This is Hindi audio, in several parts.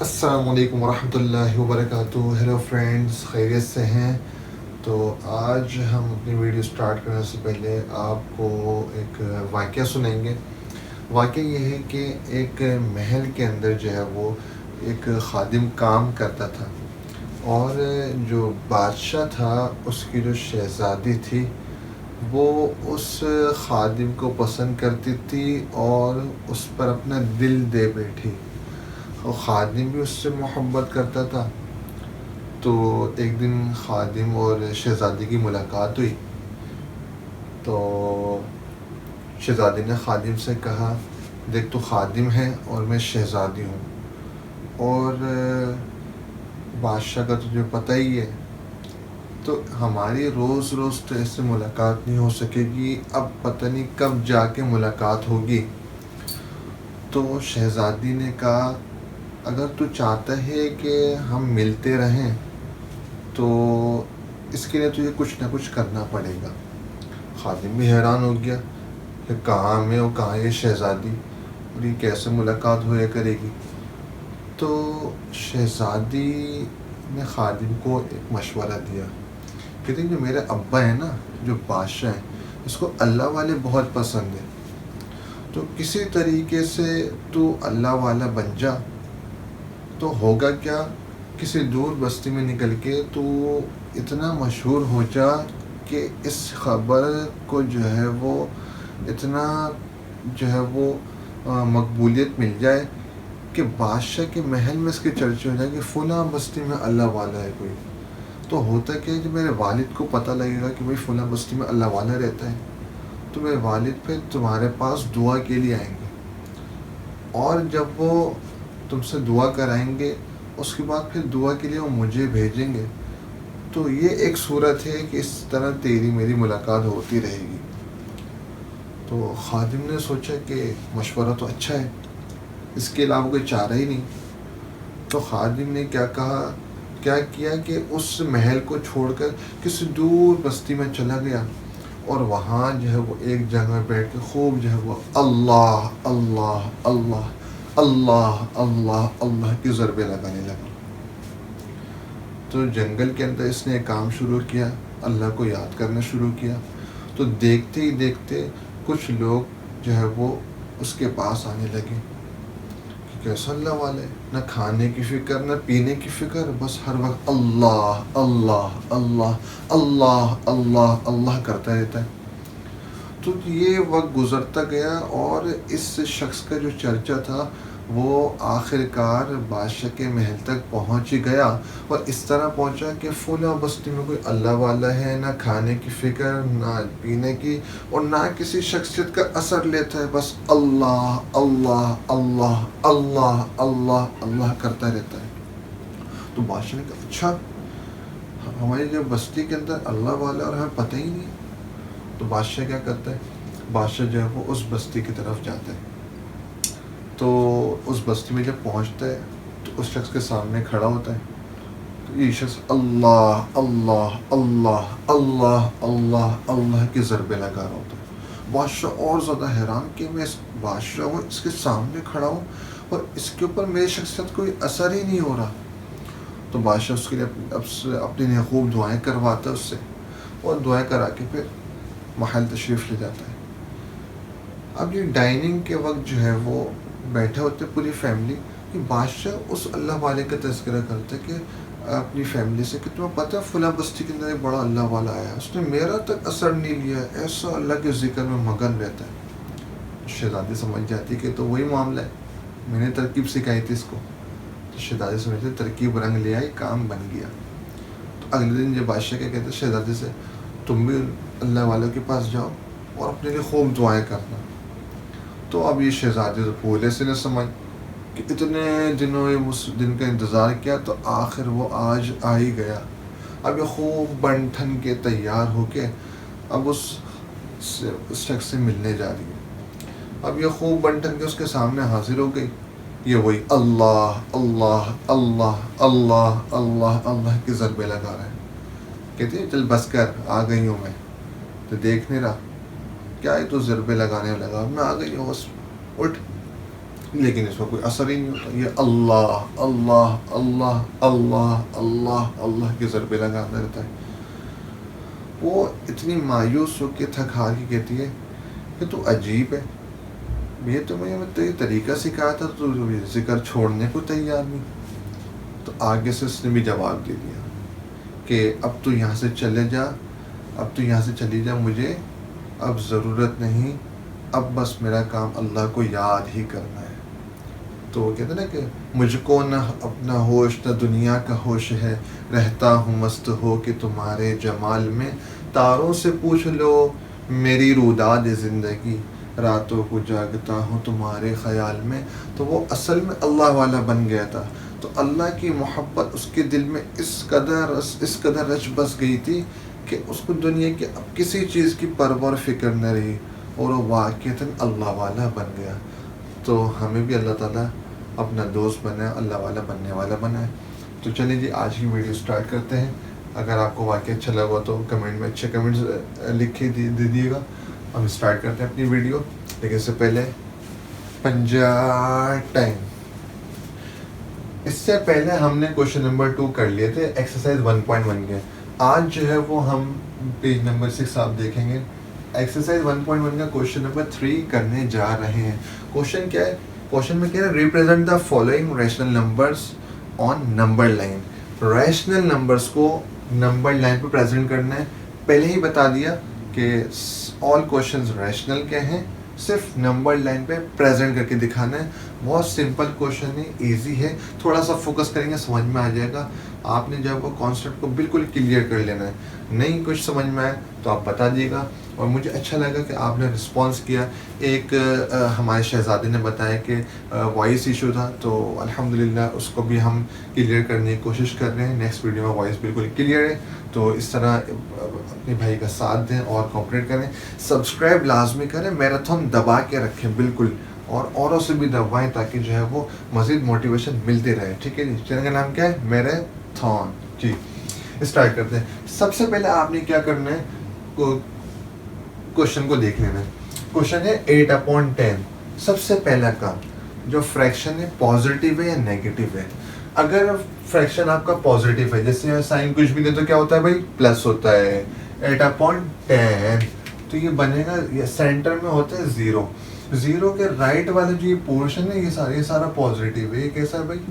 अस्सलामुअलैकुम वरहमतुल्लाहि वबरकातुहू। हेलो फ्रेंड्स, खैरियत से हैं? तो आज हम अपनी वीडियो स्टार्ट करने से पहले आपको एक वाक़या सुनाएंगे। वाक़या ये है कि एक महल के अंदर जो है वो एक खादिम काम करता था, और जो बादशाह था उसकी जो शहज़ादी थी वो उस खादिम को पसंद करती थी और उस पर अपना दिल दे बैठी, और ख़ादिम भी उससे मोहब्बत करता था। तो एक दिन ख़ादिम और शहज़ादी की मुलाकात हुई। तो शहज़ादी ने ख़ादिम से कहा, देख तो ख़ादिम है और मैं शहज़ादी हूँ, और बादशाह का तुझे पता ही है, तो हमारी रोज़ रोज़ तो ऐसे मुलाकात नहीं हो सकेगी, अब पता नहीं कब जाके मुलाकात होगी। तो शहज़ादी ने कहा, अगर तू चाहता है कि हम मिलते रहें तो इसके लिए तुझे कुछ ना कुछ करना पड़ेगा। खादिम भी हैरान हो गया कि कहाँ मैं और कहाँ ये शहज़ादी, और ये कैसे मुलाकात होया करेगी। तो शहज़ादी ने खादिम को एक मशवरा दिया, कहते जो मेरे अब्बा है ना, जो बादशाह हैं, इसको अल्लाह वाले बहुत पसंद है, तो किसी तरीके से तू अल्लाह वाला बन जा। तो होगा क्या, किसी दूर बस्ती में निकल के तो इतना मशहूर हो जा कि इस खबर को जो है वो इतना जो है वो मकबूलियत मिल जाए कि बादशाह के महल में इसके चर्चे हो जाए कि फ़लाँ बस्ती में अल्लाह वाला है कोई। तो होता क्या है, जब मेरे वालिद को पता लगेगा कि भाई फ़लाँ बस्ती में अल्लाह वाला रहता है, तो मेरे वालिद फिर तुम्हारे पास दुआ के लिए आएंगे, और जब वो तुमसे दुआ कराएंगे उसके बाद फिर दुआ के लिए वो मुझे भेजेंगे। तो ये एक सूरत है कि इस तरह तेरी मेरी मुलाकात होती रहेगी। तो खादिम ने सोचा कि मशवरा तो अच्छा है, इसके अलावा कोई चारा ही नहीं। तो खादिम ने क्या किया कि उस महल को छोड़कर किसी दूर बस्ती में चला गया, और वहाँ जो है वो एक जगह बैठ के खूब जो है वो अल्लाह अल्लाह अल्लाह अल्लाह अल्लाह अल्लाह की ज़रबे लगाने लगा। तो जंगल के अंदर इसने एक काम शुरू किया, अल्लाह को याद करना शुरू किया। तो देखते ही देखते कुछ लोग जो है वो उसके पास आने लगे कि कैसा अल्लाह वाला है, न खाने की फ़िक्र न पीने की फ़िक्र, बस हर वक्त अल्लाह अल्लाह अल्लाह अल्लाह अल्लाह अल्लाह करता रहता है। तो ये वक्त गुज़रता गया, और इस शख्स का जो चर्चा था वो आखिरकार बादशाह के महल तक पहुंच ही गया, और इस तरह पहुंचा कि फ़लाँ बस्ती में कोई अल्लाह वाला है, ना खाने की फ़िक्र ना पीने की, और ना किसी शख्सियत का असर लेता है, बस अल्लाह अल्लाह अल्लाह अल्लाह अल्लाह अल्लाह करता रहता है। तो बादशाह ने कहा, अच्छा, हमारी जो बस्ती के अंदर अल्लाह वाला और हमें पता ही नहीं है। तो बादशाह क्या करता है, बादशाह जो है वो उस बस्ती की तरफ जाता है। तो उस बस्ती में जब पहुंचता है तो उस शख्स के सामने खड़ा होता है। तो ये शख्स अल्लाह अल्लाह अल्लाह अल्लाह अल्लाह अल्लाह के ज़रबे लगा रहा होता है। बादशाह और ज़्यादा हैरान कि मैं इस बादशाह हूँ, इसके सामने खड़ा हूँ, और इसके ऊपर मेरी शख्सियत कोई असर ही नहीं हो रहा। तो बादशाह उसके लिए अपनी लिए खूब दुआएँ करवाता है उससे, और दुआएँ करा के फिर महल तशरीफ़ ले जाता है। अब ये डाइनिंग के वक्त जो है वो बैठे होते पूरी फैमिली, कि बादशाह उस अल्लाह वाले का तज़किरा करता है कि अपनी फैमिली से कि तुम्हें पता है फ़लाँ बस्ती के अंदर एक बड़ा अल्लाह वाला आया, उसने मेरा तक असर नहीं लिया, ऐसा अल्लाह के ज़िक्र में मगन रहता है। शहज़ादी समझ जाती है कि तो वही मामला है, मैंने तरकीब सिखाई थी इसको। तो शहज़ादी समझते तरकीब रंग ले आई, काम बन गया। तो अगले दिन जब बादशाह क्या कहते हैं शहज़ादी से, तुम भी अल्लाह वालों के पास जाओ और अपने लिए खूब दुआएँ करना। तो अब ये शहज़ादी तो पहले से न समझ कि इतने दिनों ये उस दिन का इंतज़ार किया, तो आखिर वो आज आ ही गया। अब ये खूब बन ठन के तैयार होके अब उस शख्स से मिलने जा रही है। अब ये खूब बन ठन के उसके सामने हाजिर हो गई। ये वही अल्लाह अल्लाह अल्लाह अल्लाह अल्लाह अल्लाह के ज़रबे लगा रहा है। कहती है, चल बस कर, आ गई हूँ मैं, तो देख नहीं रहा क्या है, तो ज़रबे लगाने लगा, मैं आ गई हूँ बस, उठ। लेकिन इसका कोई असर ही नहीं होता। ये अल्लाह अल्लाह अल्लाह अल्लाह अल्लाह अल्लाह के ज़रबे लगाता रहता है। वो इतनी मायूस होकर थक हार के कहती है कि तू अजीब है, ये तो मुझे ये तरीका सिखाया था, तो जिक्र छोड़ने को तैयार नहीं। तो आगे से उसने भी जवाब दे दिया कि अब तू यहाँ से चले जा, अब तू यहाँ से चली जा, मुझे अब ज़रूरत नहीं, अब बस मेरा काम अल्लाह को याद ही करना है। तो वो कहते ना कि मुझको न अपना होश न दुनिया का होश है, रहता हूँ मस्त हो कि तुम्हारे जमाल में, तारों से पूछ लो मेरी रुदाद ज़िंदगी, रातों को जागता हूँ तुम्हारे ख़याल में। तो वो असल में अल्लाह वाला बन गया था। तो अल्लाह की मोहब्बत उसके दिल में इस कदर रच बस गई थी कि उसको दुनिया की अब किसी चीज़ की परवाह फ़िक्र न रही, और वो वाक़ईतन अल्लाह वाला बन गया। तो हमें भी अल्लाह ताला अपना दोस्त बनाए, अल्लाह वाला बनने वाला बनाए। तो चलिए जी, आज की वीडियो स्टार्ट करते हैं। अगर आपको वाकई अच्छा लगा तो कमेंट में अच्छे कमेंट्स लिख के दे दीजिएगा। हम स्टार्ट करते हैं अपनी वीडियो, लेकिन इससे पहले पंजा टाइम। इससे पहले हमने क्वेश्चन नंबर 2 कर लिए थे एक्सरसाइज 1.1 के। आज जो है वो हम पेज नंबर 6 आप देखेंगे, एक्सरसाइज 1.1 का क्वेश्चन नंबर 3 करने जा रहे हैं। क्वेश्चन क्या है? क्वेश्चन में क्या है, represent the following rational numbers on number line. Rational numbers को नंबर लाइन पे प्रेजेंट करना है। पहले ही बता दिया कि ऑल क्वेश्चंस रैशनल के हैं, सिर्फ नंबर लाइन पे प्रेजेंट करके दिखाना है। बहुत सिंपल क्वेश्चन है, इजी है, थोड़ा सा फोकस करेंगे समझ में आ जाएगा। आपने जब वो कॉन्सेप्ट को बिल्कुल क्लियर कर लेना है, नहीं कुछ समझ में आए तो आप बता दिएगा। और मुझे अच्छा लगा कि आपने रिस्पांस किया। एक हमारे शहज़ादे ने बताया कि वॉइस इशू था, तो अल्हम्दुलिल्लाह उसको भी हम क्लियर करने की कोशिश कर रहे हैं। नेक्स्ट वीडियो में वॉइस बिल्कुल क्लियर है, तो इस तरह अपने भाई का साथ दें और कोऑपरेट करें। सब्सक्राइब लाजमी करें, मैराथन दबा के रखें बिल्कुल, और औरों से भी दबाएं ताकि जो है वो मज़ीद मोटिवेशन मिलती रहे। ठीक है जी, चैनल का नाम क्या है? मैराथन जी। स्टार्ट करते हैं। सबसे पहले आपने क्या करना है, क्वेश्चन को देख लेना है। क्वेश्चन है 8/10। सबसे पहला काम, जो फ्रैक्शन है पॉजिटिव है या नेगेटिव है। अगर फ्रैक्शन आपका पॉजिटिव है, जैसे साइन कुछ भी दे तो क्या होता है भाई, प्लस होता है। 8/10 तो ये बनेगा, ये सेंटर में होता है 0। 0 के राइट वाला जो ये पोर्शन है, ये सारा पॉजिटिव है। ये कैसा है भाई,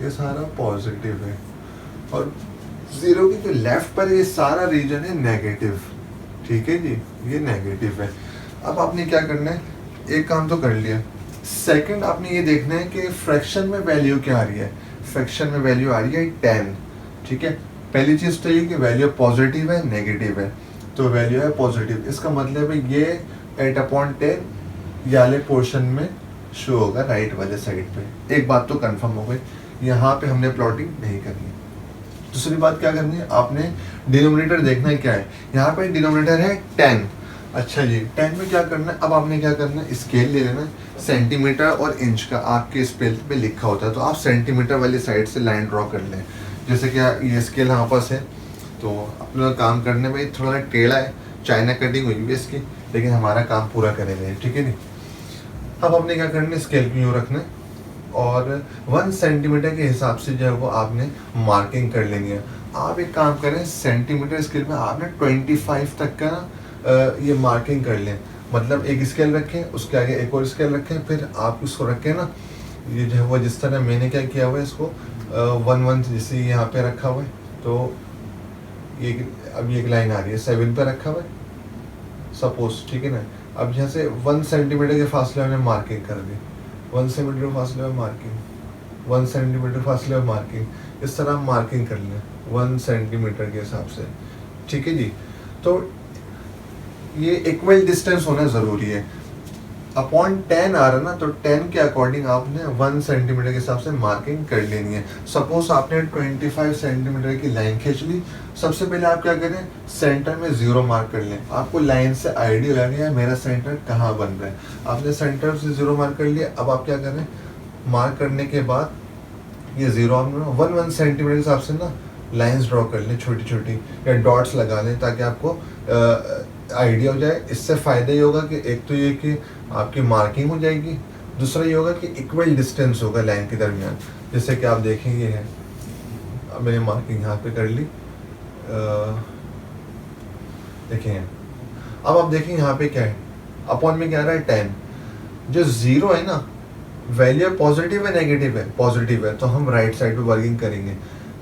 ये सारा पॉजिटिव है। और 0 की जो लेफ्ट पर ये सारा रीजन है नेगेटिव। ठीक है जी, ये नेगेटिव है। अब आपने क्या करना है, एक काम तो कर लिया। सेकंड आपने ये देखना है कि फ्रैक्शन में वैल्यू क्या आ रही है। फ्रैक्शन में वैल्यू आ रही है 10। ठीक है, पहली चीज़ तो ये कि वैल्यू पॉजिटिव है नेगेटिव है, तो वैल्यू है पॉजिटिव। इसका मतलब है ये 8/10 वाले पोर्शन में शो होगा राइट वाले साइड पे। एक बात तो कंफर्म हो गई, यहाँ पे हमने प्लॉटिंग नहीं करनी है। दूसरी बात क्या करनी है, आपने डिनोमिनेटर देखना है क्या है। यहाँ पे डिनोमिनेटर है 10। अच्छा जी, 10 में क्या करना है, अब आपने क्या करना है, स्केल ले लेना है। सेंटीमीटर और इंच का आपके स्केल पे लिखा होता है, तो आप सेंटीमीटर वाली साइड से लाइन ड्रॉ कर लें। जैसे कि ये स्केल हमारे पास है, तो अपना काम करने में थोड़ा टेढ़ा है, चाइना कटिंग हुई है इसकी, लेकिन हमारा काम पूरा करेंगे। ठीक है नी। अब आपने क्या करना है, स्केल को यूँ रखना है और 1 सेंटीमीटर के हिसाब से जो है वो आपने मार्किंग कर लेनी है। आप एक काम करें, सेंटीमीटर स्केल में आपने 25 तक का ये मार्किंग कर लें। मतलब एक स्केल रखें, उसके आगे एक और स्केल रखें, फिर आप उसको रखें ना, ये जो है वो जिस तरह मैंने क्या किया हुआ है, इसको 1 जैसे यहाँ पे रखा हुआ है, तो ये अब ये एक लाइन आ रही है 7 पे रखा हुआ है सपोज। ठीक है ना। अब यहाँ से 1 सेंटीमीटर के फासले में मार्किंग कर दी, 1 सेंटीमीटर फासले में मार्किंग, 1 सेंटीमीटर फासले में मार्किंग, इस तरह मार्किंग कर लें 1 सेंटीमीटर के हिसाब से। ठीक है जी। तो ये इक्वल डिस्टेंस होना ज़रूरी है। अपॉन 10 आ रहा है ना, तो 10 के अकॉर्डिंग आपने 1 सेंटीमीटर के हिसाब से मार्किंग कर लेनी है। सपोज आपने 25 सेंटीमीटर की लाइन खींच ली। सबसे पहले आप क्या करें, सेंटर में 0 मार्क कर लें। आपको लाइन से आइडिया लग गया मेरा सेंटर कहाँ बन रहा है। आपने सेंटर से 0 मार्क कर लिया। अब आप क्या करें, मार्क करने के बाद ये 0 आपने 1 सेंटीमीटर के हिसाब से ना लाइन्स ड्रॉ कर लें, छोटी छोटी, या डॉट्स लगा लें, ताकि आपको आइडिया हो जाए। इससे फ़ायदा ये होगा कि एक तो ये कि आपकी मार्किंग हो जाएगी, दूसरा ये होगा कि इक्वल डिस्टेंस होगा लाइन के दरमियान, जैसे कि आप देखेंगे है, अब मैंने मार्किंग यहाँ पे कर ली, देखें अब आप देखें यहाँ पे क्या है, अपॉन में क्या आ रहा है 10, जो ज़ीरो है ना वैल्यू पॉजिटिव है नेगेटिव है, पॉजिटिव है तो हम राइट साइड पे वर्किंग करेंगे,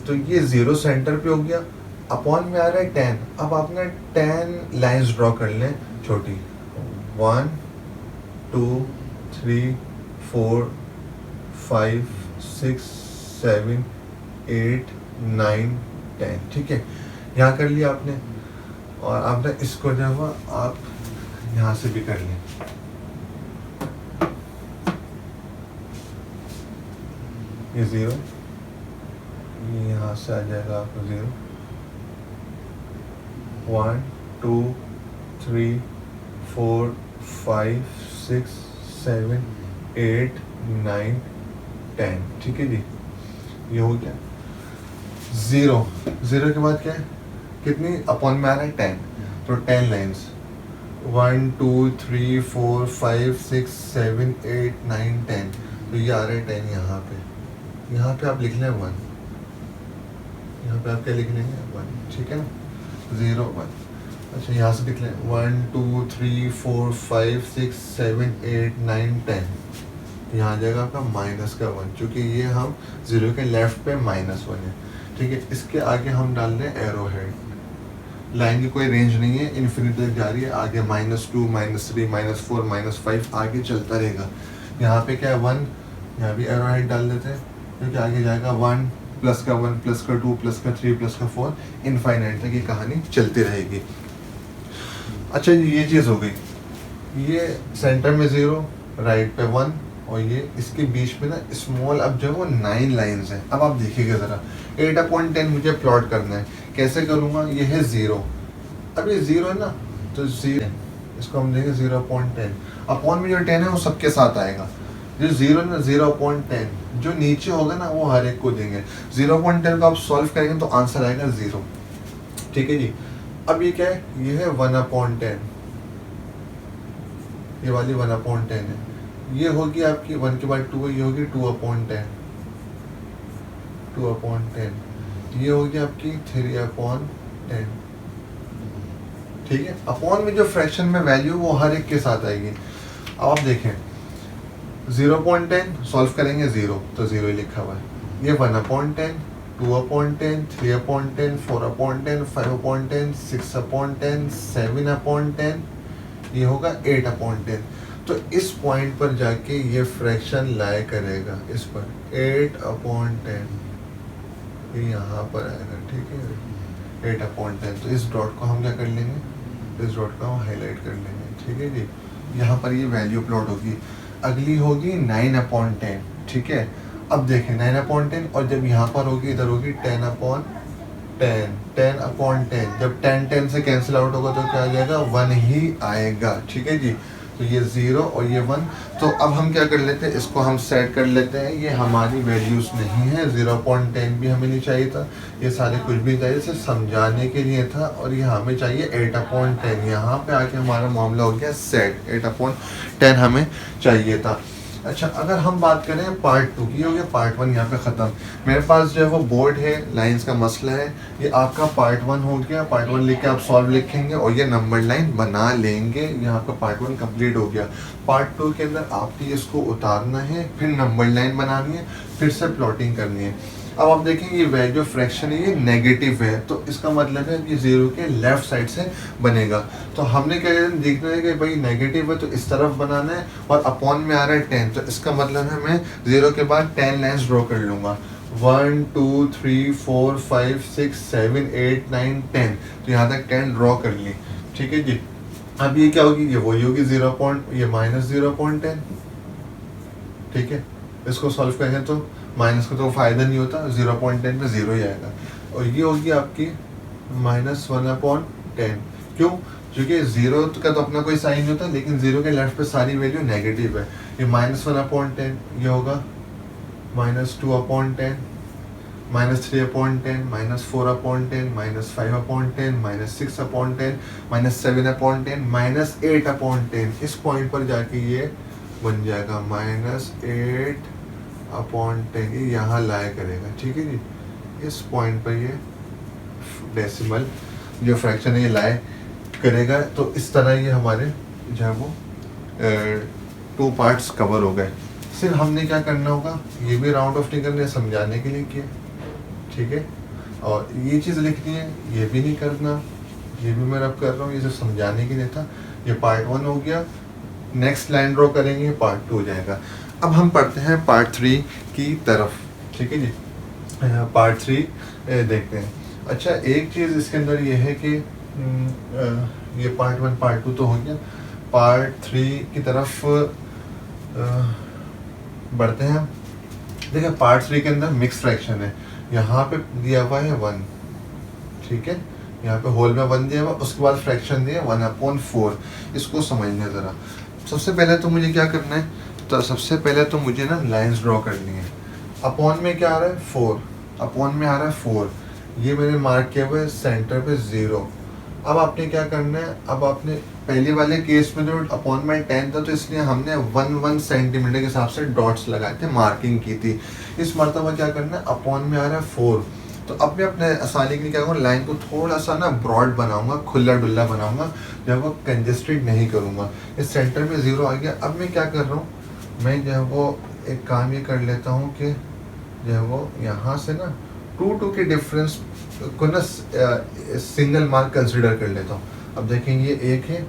तो ये ज़ीरो सेंटर पे हो गया, अपॉन में आ रहा है 10, अब आपने 10 लाइंस ड्रॉ कर लें छोटी, 1 2 3 4 5 6 7 8 9 10, ठीक है, यहाँ कर लिया आपने, और आपने इसको जो है आप यहाँ से भी कर लें, ये ज़ीरो, ये यहाँ से आ जाएगा आपको 0 1 2 3 4 5 6 7 8 9 10, ठीक है जी, ये हो गया 0, 0 के बाद क्या है, कितनी अपॉन में आ रहा है 10, तो 10 लाइन्स 1 2 3 4 5 6 7 8 9 10, तो ये आ रहा है 10 यहाँ पे आप लिख लें 1, यहाँ पे आप क्या लिख लेंगे 1, ठीक है ना, 0 1, अच्छा यहाँ से लिख लें 1 2 3 4 5 6 7 8 9 10, यहाँ आ जाएगा आपका माइनस का 1, क्योंकि ये हम 0 के लेफ्ट पे -1 है, ठीक है, इसके आगे हम डाल रहे हैं एरो हेड, लाइन की कोई रेंज नहीं है, इन्फिनिटी तक जा रही है, आगे -2 -3 -4 -5 आगे चलता रहेगा, यहाँ पे क्या है 1, यहाँ भी एरो हेड डाल देते हैं, क्योंकि आगे जाएगा 1 प्लस का 1 प्लस का 2 प्लस का 3 प्लस का 4, इनफाइनाइट तक ये कहानी चलती रहेगी। अच्छा ये चीज़ हो गई, ये सेंटर में 0, राइट पे 1, और ये इसके बीच में ना स्मॉल, अब जो है वो 9 लाइंस हैं, अब आप देखिएगा ज़रा 8/10 मुझे प्लॉट करना है, कैसे करूँगा, ये है 0, अब ये 0 है ना, तो 0 इसको हम देंगे 0/10, अपॉन में जो 10 है वो सबके साथ आएगा, जो 0 ना 0/10 जो नीचे होगा ना वो हर एक को देंगे, 0/10 को आप सॉल्व करेंगे तो आंसर आएगा 0, ठीक है जी। अब ये क्या है, ये है 1/10, ये वाली 1/10 है, ये होगी आपकी 1 के बाद 2 है, ये होगी 2/10, 2/10, ये होगी आपकी 3/10, ठीक है, अपॉन में जो फ्रैक्शन में वैल्यू वो हर एक के साथ आएगी। अब आप देखें 0/10 सॉल्व करेंगे 0, तो 0 लिखा हुआ है, ये 1/10 2/10 3/10 4/10 5/10 6/10 7/10, ये होगा 8/10, तो इस पॉइंट पर जाके ये फ्रैक्शन लाई करेगा, इस पर 8/10 ये यहाँ पर आएगा, ठीक है 8/10, तो इस डॉट को हम क्या कर लेंगे, इस डॉट को हम हाईलाइट कर लेंगे, ठीक है जी, यहाँ पर ये वैल्यू प्लॉट होगी। अगली होगी 9/10, ठीक है, अब देखें 9/10, और जब यहाँ पर होगी इधर होगी 10/10, 10/10, जब 10 से कैंसिल आउट होगा तो क्या आ जाएगा 1 ही आएगा, ठीक है जी, तो ये 0 और ये 1, तो अब हम क्या कर लेते हैं, इसको हम सेट कर लेते हैं, ये हमारी वैल्यूज़ नहीं है, 0/10 भी हमें नहीं चाहिए था, ये सारे कुछ भी चाहिए, सिर्फ समझाने के लिए था, और ये हमें चाहिए 8/10, यहाँ पे आके हमारा मामला हो गया सेट, 8/10 हमें चाहिए था। अच्छा अगर हम बात करें पार्ट 2 की, हो गया पार्ट 1 यहाँ पे ख़त्म, मेरे पास जो है वो बोर्ड है, लाइंस का मसला है, ये आपका पार्ट 1 हो गया, पार्ट 1 लिख के आप सॉल्व लिखेंगे और ये नंबर लाइन बना लेंगे, यहाँ आपका पार्ट 1 कंप्लीट हो गया। पार्ट 2 के अंदर आपको इसको उतारना है, फिर नंबर लाइन बनानी है, फिर से प्लॉटिंग करनी है। अब आप देखेंगे ये वैल्यू फ्रैक्शन है, ये नेगेटिव है, तो इसका मतलब है कि 0 के लेफ्ट साइड से बनेगा, तो हमने क्या देखना है कि भाई नेगेटिव है तो इस तरफ बनाना है, और अपॉन में आ रहा है 10, तो इसका मतलब है मैं 0 के बाद 10 लाइन्स ड्रॉ कर लूँगा, 1 2 3 4 5 6 7 8 9 10, तो यहाँ तक 10 ड्रॉ कर ली, ठीक है जी। अब ये क्या होगी, ये वही होगी 0. ये -0.10, ठीक है, इसको सॉल्व करेंगे तो माइनस का तो फ़ायदा नहीं होता, 0.10 पे 0 ही आएगा, और ये होगी आपकी -1/10, क्यों, क्योंकि 0 का तो अपना कोई साइन नहीं होता, लेकिन 0 के लेफ्ट पे सारी वैल्यू नेगेटिव है, ये -1/10, ये होगा -2/10 -3/10 -4/10 -5/10 -6/10 -7/10 -8/10, इस पॉइंट पर जाके ये बन जाएगा -8/10, ये यहाँ लाया करेगा, ठीक है जी। इस पॉइंट पर ये डेसिमल जो फ्रैक्शन है ये लाए करेगा। तो इस तरह ये हमारे जो है वो 2 पार्ट्स कवर हो गए। फिर हमने क्या करना होगा, ये भी राउंड ऑफ नहीं करने, समझाने के लिए किया, ठीक है। और ये चीज़ लिखनी है, ये भी नहीं करना, ये भी मैं अब कर रहा हूँ, ये सिर्फ समझाने के लिए था। ये पार्ट 1 हो गया। नेक्स्ट लाइन ड्रॉ करेंगे, पार्ट 2 हो जाएगा। अब हम पढ़ते हैं पार्ट 3 की तरफ, ठीक है जी। पार्ट 3 देखते हैं। अच्छा, एक चीज़ इसके अंदर ये है कि ये पार्ट 1 पार्ट 2 तो हो गया, पार्ट 3 की तरफ बढ़ते हैं। देखिए पार्ट 3 के अंदर मिक्स फ्रैक्शन है। यहाँ पे दिया हुआ है 1, ठीक है, यहाँ पे होल में 1 दिया हुआ, उसके बाद फ्रैक्शन दिया 1/4। इसको समझना ज़रा। सबसे पहले तो मुझे क्या करना है, तो सबसे पहले तो मुझे ना लाइंस ड्रॉ करनी है। अपॉन में क्या आ रहा है 4, अपॉन में आ रहा है 4, ये मैंने मार्क किया हुआ है सेंटर पे 0। अब आपने क्या करना है, अब आपने पहले वाले केस में जो अपॉन में 10 था, तो इसलिए हमने 1 सेंटीमीटर के हिसाब से डॉट्स लगाए थे, मार्किंग की थी। इस मरतबा क्या करना है, अपॉन में आ रहा है 4, तो अब मैं अपने आसानी के लिए क्या करूँगा, लाइन को थोड़ा सा ना ब्रॉड बनाऊंगा, खुला डुल्ला बनाऊंगा, जब वो कंजेस्टेड नहीं करूँगा। इस सेंटर में 0 आ गया। अब मैं क्या कर रहा हूँ, मैं जो है वो एक काम ये कर लेता हूँ कि जो है वो यहाँ से ना 2 के डिफरेंस को ना सिंगल मार्क कंसिडर कर लेता हूँ। अब देखें ये एक है,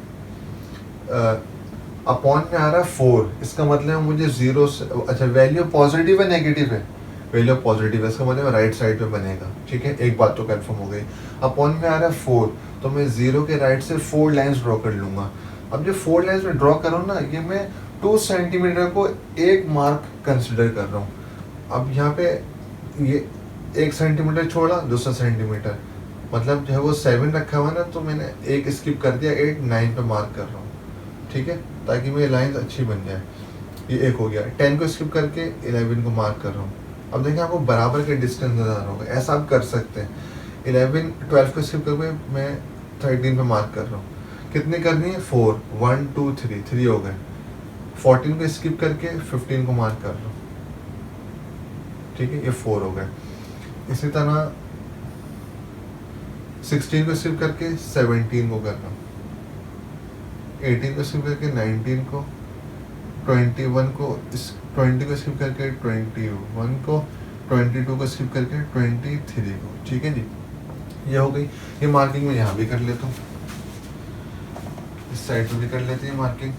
अपॉन में आ रहा है 4, इसका मतलब है मुझे 0 से, अच्छा वैल्यू पॉजिटिव है नेगेटिव है, वैल्यू पॉजिटिव है, इसका मतलब राइट साइड पे बनेगा, ठीक है। एक बात तो कंफर्म हो गई। अपॉन में आ रहा है 4, तो मैं 0 के राइट से 4 लाइंस ड्रॉ कर लूँगा। अब जो 4 लाइंस में ड्रॉ करूँ ना, ये मैं 2 सेंटीमीटर को एक मार्क कंसिडर कर रहा हूँ। अब यहाँ पे ये 1 सेंटीमीटर छोड़ा, दूसरा सेंटीमीटर, मतलब जो है वो 7 रखा हुआ ना, तो मैंने एक स्किप कर दिया, 8 9 पे मार्क कर रहा हूँ, ठीक है, ताकि मेरी लाइन अच्छी बन जाए। ये एक हो गया। 10 को स्किप करके 11 को मार्क कर रहा हूँ। अब देखिए आपको बराबर के डिस्टेंस नज़र आ रहा होगा, ऐसा आप कर सकते हैं। 12 को स्किप करके मैं 13 पे मार्क कर रहा हूँ। कितनी करनी है, 4, 1 2 3 हो गए। 14 को स्किप करके 15 को मार्क कर रहा हूँ, ठीक है, ये 4 हो गए। इसी तरह 16 को स्किप करके 17 को कर रहा हूँ, 18 को स्किप करके 19 को, 21 को 20 को स्किप करके 21 को, 22 को स्किप करके 23 को, ठीक है जी। ये हो गई। ये मार्किंग में यहाँ भी कर लेता हूँ, इस साइड पे भी कर लेते हैं मार्किंग।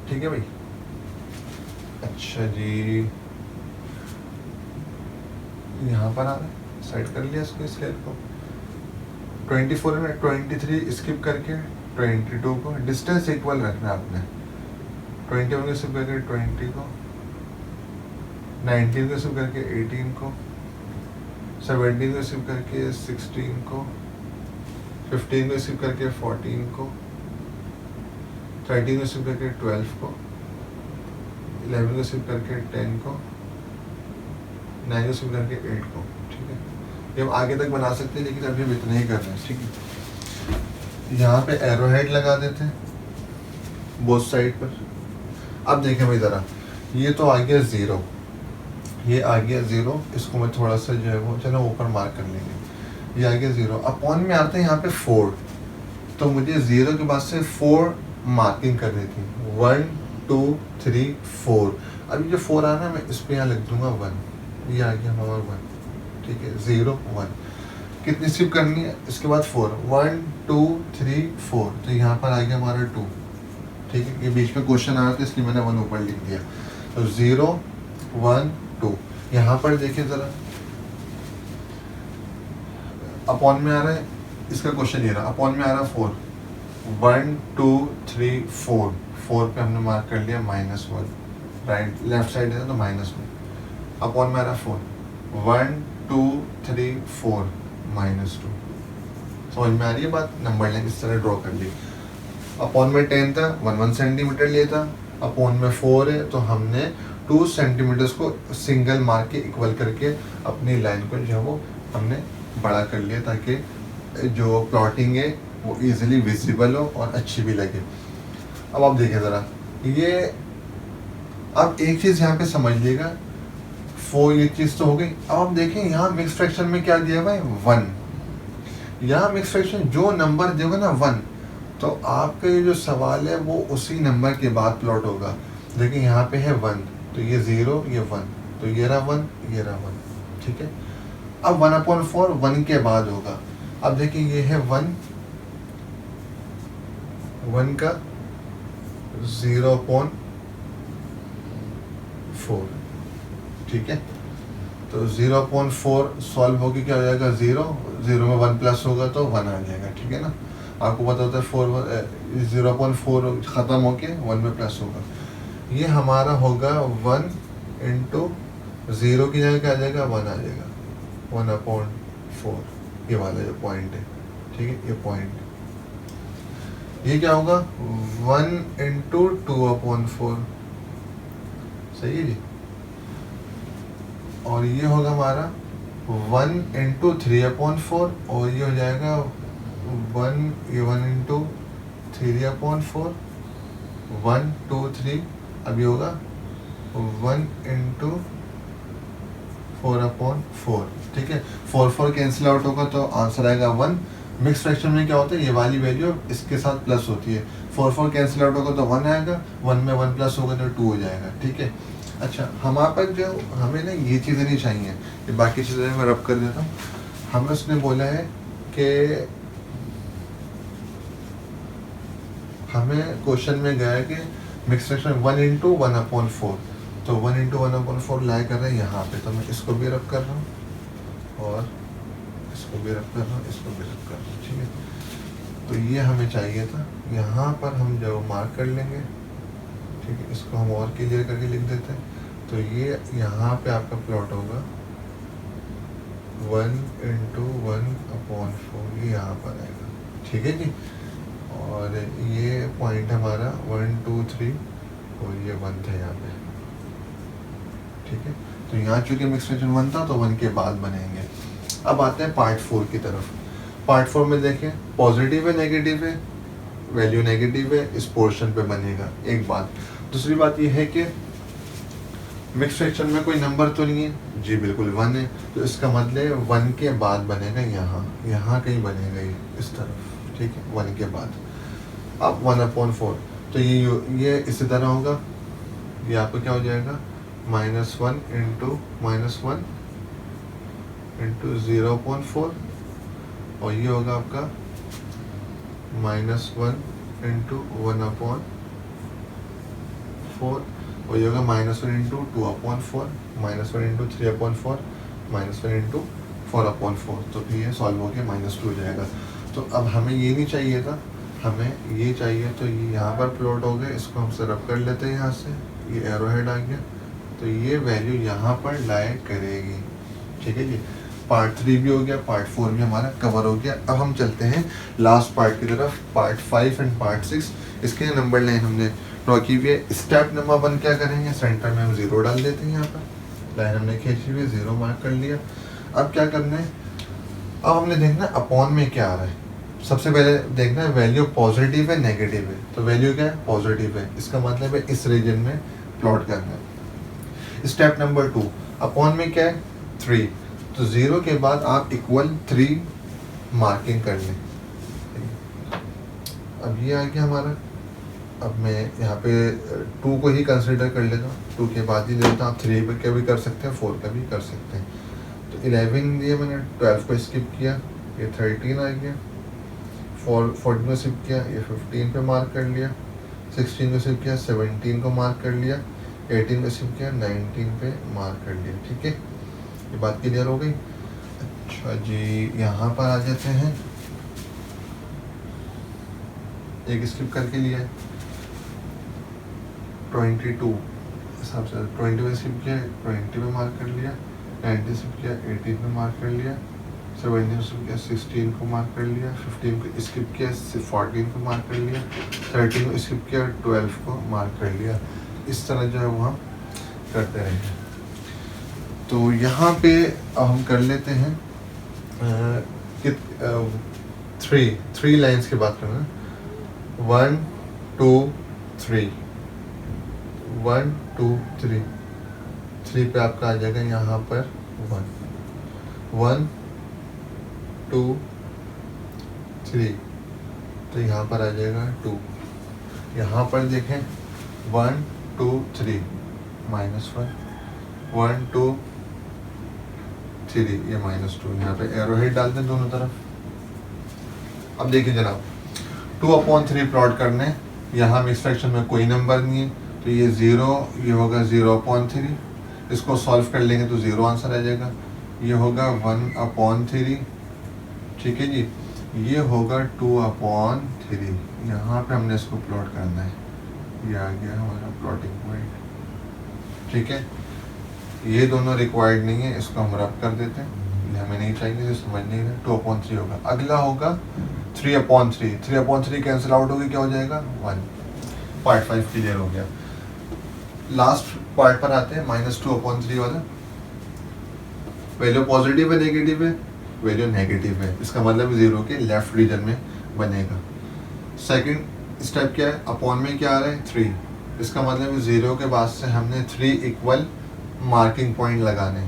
ठीक है भाई। अच्छा जी, यहाँ पर आ रहा है, साइड कर लिया इसको, स्केल को। 24 में 23 स्किप करके 22 को, डिस्टेंस इक्वल रखना है आपने। 21 को स्किप करके 20 को, 19 को स्किप करके 18 को, 17 को स्किप करके 16 को, 15 को स्किप करके 14 को, 13 को स्किप करके 12 को, 11 को स्किप करके 10 को, 9 को स्किप करके 8 को, ठीक है। ये हम आगे तक बना सकते हैं, लेकिन अभी हम इतना ही कर रहे हैं, ठीक है। यहाँ पे एरो हेड लगा देते हैं बोथ साइड पर। अब देखें भाई ज़रा, ये तो आ गया 0, ये आ गया 0, इसको मैं थोड़ा सा जो है वो चलो ऊपर मार्क कर लेंगे। ये आ गया 0, अपॉन में आते हैं यहाँ पे 4, तो मुझे 0 के बाद से 4 मार्किंग कर देती है, 1 2 3 4। अभी जो 4 आ रहा है मैं इस पर यहाँ लिख दूंगा 1, ये आ गया हमारा 1, ठीक है, 0 1। कितनी स्किप करनी है, इसके बाद 4, 1 2 3 4, तो यहाँ पर आ गया हमारा 2, ठीक है। ये बीच में क्वेश्चन आ रहा था इसलिए मैंने 1 ऊपर लिख दिया। तो 0 1 2। यहाँ पर देखिए ज़रा, अपॉन में आ रहा है, इसका क्वेश्चन ये रहा, अपॉन में आ रहा है 4, 1 2 3 4, 4 पे हमने मार्क कर लिया -1, राइट लेफ्ट साइड है तो -1। अपॉन में आ रहा है 4, 1 2 3 4 -2। समझ में आ रही है बात, नंबर लाइन इस तरह ड्रॉ कर ली। अपॉन में 10 था, 1 सेंटीमीटर लिया था, अपॉन में 4 है तो हमने 2 सेंटीमीटर्स को सिंगल मार्क के इक्वल करके अपनी लाइन को जो है वो हमने बड़ा कर लिया, ताकि जो प्लॉटिंग है वो इजीली विजिबल हो और अच्छी भी लगे। अब आप देखिए ज़रा, ये अब एक चीज़ यहाँ पे समझ लीजिएगा, ये चीज़ तो हो गई। अब आप देखें यहाँ मिक्स फ्रैक्शन में क्या दिया हुआ है, 1। यहाँ मिक्स फ्रैक्शन जो नंबर देगा ना 1, तो आपका ये जो सवाल है वो उसी नंबर के बाद प्लॉट होगा। देखिए यहाँ पे है 1, तो ये 0, ये 1, तो ये रहा 1, ये रहा 1, ठीक है। अब 1/4 1 के बाद होगा। अब देखिए ये है 1 का 0/4, ठीक है। तो 0/4 सॉल्व होगी, क्या हो जाएगा 0 में 1 प्लस होगा तो 1 आ जाएगा, ठीक है ना। आपको पता होता है 0/4 ख़त्म होके 1 में प्लस होगा। ये हमारा होगा 1 इंटू 0 की जगह क्या आ जाएगा, 1 आ जाएगा, 1/4, ये वाला जो पॉइंट है, ठीक है, ये पॉइंट। ये क्या होगा 1 इंटू 2/4, सही है जी। और ये होगा हमारा 1 इंटू 3/4, और ये हो जाएगा 1 इंटू 3/4, 1 2 3। अब ये होगा 1 इंटू 4/4, ठीक है। 4 कैंसिल आउट होगा तो आंसर आएगा 1। मिक्स फ्रैक्शन में क्या होता है, ये वाली वैल्यू इसके साथ प्लस होती है। 4 कैंसिल आउट होगा तो 1 आएगा, 1 में 1 प्लस होगा तो 2 हो जाएगा, ठीक है। अच्छा, हमारे पास जो हमें ना ये चीज़ें नहीं चाहिए, ये बाकी चीज़ें मैं रब कर देता हूँ। हमें उसने बोला है कि हमें क्वेश्चन में गया है कि मिक्स फ्रैक्शन 1 इंटू 1/4, तो 1 इंटू 1/4 लाई कर रहे हैं यहाँ पे, तो मैं इसको भी रब कर रहा हूँ और इसको भी रब कर रहा हूँ, इसको भी रब कर रहा हूँ, ठीक है। तो ये हमें चाहिए था, यहाँ पर हम जो मार्क कर लेंगे, ठीक है। इसको हम और क्लियर करके लिख देते हैं। तो ये यहाँ पे आपका प्लॉट होगा 1 इंटू 1/4, ये यहाँ पर आएगा, ठीक है जी। और ये पॉइंट हमारा 1 2 3 और ये 1 था यहाँ पे, ठीक है। तो यहाँ चूँकि मिक्स फ्रैक्शन 1 था तो 1 के बाद बनेंगे। अब आते हैं पार्ट 4 की तरफ। पार्ट 4 में देखें, पॉजिटिव है नेगेटिव है, वैल्यू नेगेटिव है, इस पोर्शन पे बनेगा, एक बात। दूसरी बात ये है कि मिक्स फ्रैक्शन में कोई नंबर तो नहीं है जी, बिल्कुल 1 है, तो इसका मतलब 1 के बाद बनेगा, यहाँ कहीं बनेगा ये इस तरफ, ठीक है, 1 के बाद। अब 1/4, तो ये इसी तरह होगा, ये आपको क्या हो जाएगा -1 इंटू -1 इंटू 0/4, और ये होगा आपका -1 इंटू 1/4, और ये होगा -1 इंटू 2/4, -1 इंटू 3/4, -1 इंटू 4/4। तो फिर ये सॉल्व होकर -2 हो जाएगा। तो अब हमें ये नहीं चाहिए था, हमें ये चाहिए, तो ये यहाँ पर प्लॉट हो गए, इसको हम रब कर लेते हैं यहाँ से, ये एरो हेड आ गया, तो ये वैल्यू यहाँ पर लाया करेगी, ठीक है जी। पार्ट 3 भी हो गया, पार्ट 4 भी हमारा कवर हो गया। अब हम चलते हैं लास्ट पार्ट की तरफ, पार्ट 5 एंड पार्ट 6। इसके नंबर लाइन हमने ड्रॉ की हुई है। स्टेप नंबर 1 क्या करेंगे, सेंटर में हम 0 डाल देते हैं, यहाँ पर लाइन हमने खींची हुई है, 0 मार्क कर लिया। अब क्या करना है, अब हमने देखना है अपॉन में क्या आ रहा है। सबसे पहले देखना है वैल्यू पॉजिटिव है नेगेटिव है, तो वैल्यू क्या है, पॉजिटिव है, इसका मतलब है इस रीजन में प्लॉट करना है। स्टेप नंबर 2, अपॉन में क्या है 3, तो 0 के बाद आप इक्वल 3 मार्किंग कर लें। अब ये आ गया हमारा। अब मैं यहाँ पे 2 को ही कंसिडर कर लेता हूँ, 2 के बाद ही लेता हूँ। आप 3 का भी कर सकते हैं, 4 का भी कर सकते हैं। तो 11 दिए मैंने, 12 को स्किप किया, ये 13 आ गया, 14 को स्किप किया, ये 15 पे मार्क कर लिया, 16 को स्किप किया, 17 को मार्क कर लिया, 18 को स्किप किया, 19 पे मार्क कर लिया, ठीक है। ये बात क्लियर हो गई। अच्छा जी, यहाँ पर आ जाते हैं, एक स्किप करके लिया है 22 हिसाब से, 20 पे स्किप किया, 20 पे मार्क कर लिया, 19 स्किप किया, 18 पे मार्क कर लिया, 17 स्किप किया, 16 को मार्क कर लिया, 15 को स्किप किया, 14 को मार्क कर लिया, 13 को स्किप किया, 12 को मार्क कर लिया। इस तरह जो है वो हम करते रहेंगे। तो यहाँ पे अब हम कर लेते हैं थ्री लाइन्स की बात करना, 1 2 3, 1 2 3, 3 पे आपका आ जाएगा यहाँ पर 1 2 3, तो यहाँ पर आ जाएगा 2। यहाँ पर देखें 1 2 3 -1, 1 2 3, ये -2, यहाँ पे एरो हेड डालते हैं दोनों तरफ। अब देखिए जनाब, 2/3 प्लॉट करने, यहाँ मिक्स फ्रैक्शन में कोई नंबर नहीं है, तो ये 0, ये होगा 0/3, इसको सॉल्व कर लेंगे तो 0 आंसर आ जाएगा। ये होगा 1/3, ठीक है जी, ये होगा 2/3। यहाँ पे हमने इसको प्लॉट करना है, ये आ गया हमारा प्लॉटिंग पॉइंट, ठीक है। ये दोनों रिक्वायर्ड नहीं है, इसको हम रब कर देते हैं, ये हमें नहीं चाहिए, इसे समझ नहीं रहे। 2/3 होगा। अगला होगा 3/3, 3/3 कैंसिल आउट होगी, क्या हो जाएगा 1। पार्ट 5 क्लियर हो गया। लास्ट पार्ट पर आते हैं, -2/3 वाला। वैल्यू पॉजिटिव है नेगेटिव है, वैल्यू नेगेटिव है, इसका मतलब 0 के लेफ्ट रीजन में बनेगा। सेकंड स्टेप क्या है, अपॉन में क्या आ रहा है 3, इसका मतलब 0 के बाद से हमने 3 इक्वल मार्किंग पॉइंट लगाने,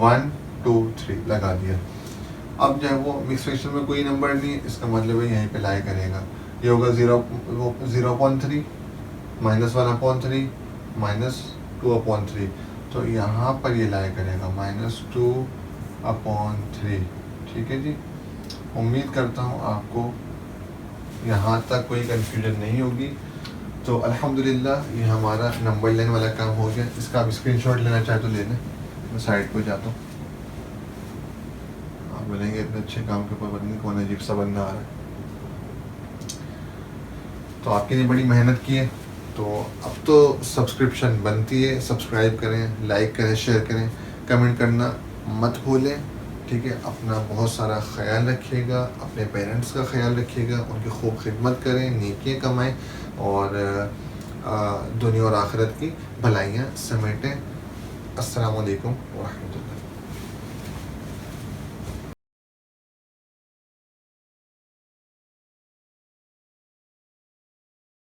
1 2 3 लगा दिया। अब जो है वो मिक्स फ्रैक्शन में कोई नंबर नहीं है, इसका मतलब है यहीं पे लाई करेगा। ये होगा 0/3 -1/3 -2/3, तो यहाँ पर ये लाई करेगा -2/3, ठीक है जी। उम्मीद करता हूँ आपको यहाँ तक कोई कन्फ्यूजन नहीं होगी। तो अल्हम्दुलिल्लाह ये हमारा नंबर लेने वाला काम हो गया। इसका आप स्क्रीनशॉट लेना चाहे तो ले लें, मैं साइड पे जाता हूँ। आप बोलेंगे इतने अच्छे काम के ऊपर पता नहीं कौन अजीब सा बंदा आ रहा है, तो आपके लिए बड़ी मेहनत की है। तो अब तो सब्सक्रिप्शन बनती है, सब्सक्राइब करें, लाइक करें, शेयर करें, कमेंट करना मत भूलें, ठीक है। अपना बहुत सारा ख्याल रखिएगा, अपने पेरेंट्स का ख्याल रखिएगा, उनकी खूब खिदमत करें, नेकियां कमाएं और दुनिया और आखिरत की भलाइयाँ समेटें। अस्सलामु अलैकुम व रहमतुल्लाह।